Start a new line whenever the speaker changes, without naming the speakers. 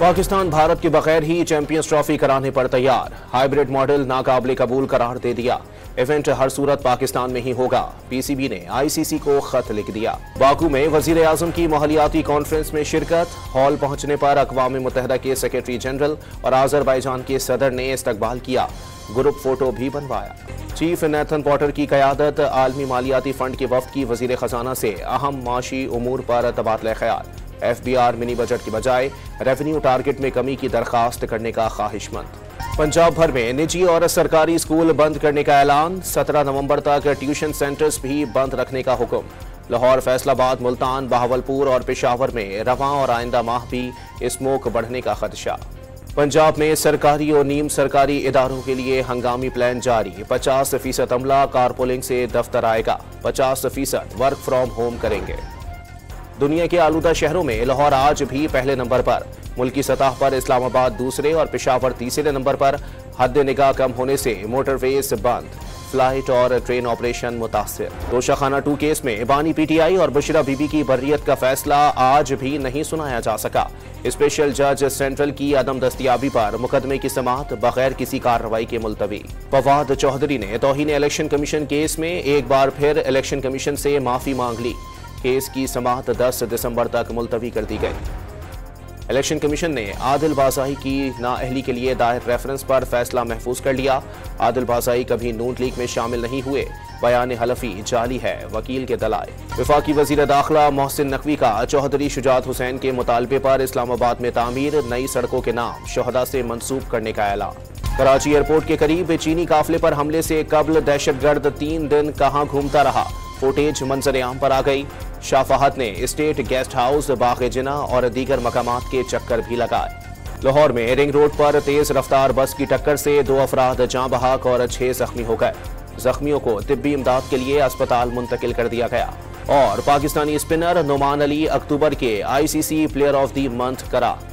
पाकिस्तान भारत के बगैर ही champions trophy कराने पर तैयार। हाइब्रिड मॉडल नाकाबिले कबूल करार दे दिया। इवेंट हर सूरत पाकिस्तान में ही होगा। पीसीबी ने आईसीसी को खत लिख दिया। बाकू में वजीर आजम की माहौलियाती कॉन्फ्रेंस में शिरकत। हॉल पहुंचने पर अक़वाम मुत्तहिदा के सेक्रेटरी जनरल और आज़रबाईजान के सदर ने इस्तकबाल किया। ग्रुप फोटो भी बनवाया। चीफ नेथन पॉटर की क़यादत आलमी मालियाती फंड के वफ्द की वजीर खजाना से अहम माशी उमूर पर तबादला ख्याल। FBR मिनी बजट की बजाय रेवेन्यू टारगेट में कमी की दरखास्त करने का ख्वाहिशमंद। पंजाब भर में निजी और सरकारी स्कूल बंद करने का ऐलान। 17 नवंबर तक ट्यूशन सेंटर्स भी बंद रखने का हुक्म। लाहौर, फैसलाबाद, मुल्तान, बहावलपुर और पेशावर में रवां और आइंदा माह भी स्मोक बढ़ने का खदशा। पंजाब में सरकारी और नीम सरकारी इदारों के लिए हंगामी प्लान जारी। 50% अमला कारपोलिंग से दफ्तर आएगा। 50% वर्क फ्रॉम होम करेंगे। दुनिया के आलूदा शहरों में लाहौर आज भी पहले नंबर पर। मुल्की सतह पर इस्लामाबाद दूसरे और पेशावर तीसरे नंबर पर। हद निगाह कम होने से मोटरवेज बंद। फ्लाइट और ट्रेन ऑपरेशन मुतासिर। तोशाखाना 2 केस में बानी PTI और बुशरा बीबी की बर्रियत का फैसला आज भी नहीं सुनाया जा सका। स्पेशल जज सेंट्रल की अदम दस्तियाबी पर मुकदमे की समाअत बगैर किसी कार्रवाई के मुलतवी। फवाद चौधरी ने तौहीन इलेक्शन कमीशन केस में एक बार फिर इलेक्शन कमीशन से माफी मांग ली। केस की समाअत 10 दिसंबर तक मुलतवी कर दी गई। इलेक्शन कमीशन ने आदिल बाज़ाई की नाअहली के लिए दायर रेफरेंस पर फैसला महफूज कर लिया। आदिल बाज़ाई कभी नून लीग में शामिल नहीं हुए। बयान हलफी जाली है, वकील के दलाए। वफाकी वजीर दाखिला मोहसिन नकवी का चौधरी शुजात हुसैन के मुतालबे पर इस्लामाबाद में तामीर नई सड़कों के नाम शहदा से मंसूब करने का ऐलान। कराची एयरपोर्ट के करीब चीनी काफिले पर हमले से कबल दहशतगर्द 3 दिन कहां घूमता रहा, फुटेज मंजर आम पर आ गई। शाह फहद ने स्टेट गेस्ट हाउस, बाग जिना और दीगर मकामात के चक्कर भी लगाए। लाहौर में रिंग रोड पर तेज रफ्तार बस की टक्कर से 2 अफराद जाँ बहक और 6 जख्मी हो गए। जख्मियों को तिब्बी इमदाद के लिए अस्पताल मुंतकिल कर दिया गया। और पाकिस्तानी स्पिनर नुमान अली अक्टूबर के ICC player of the month करार।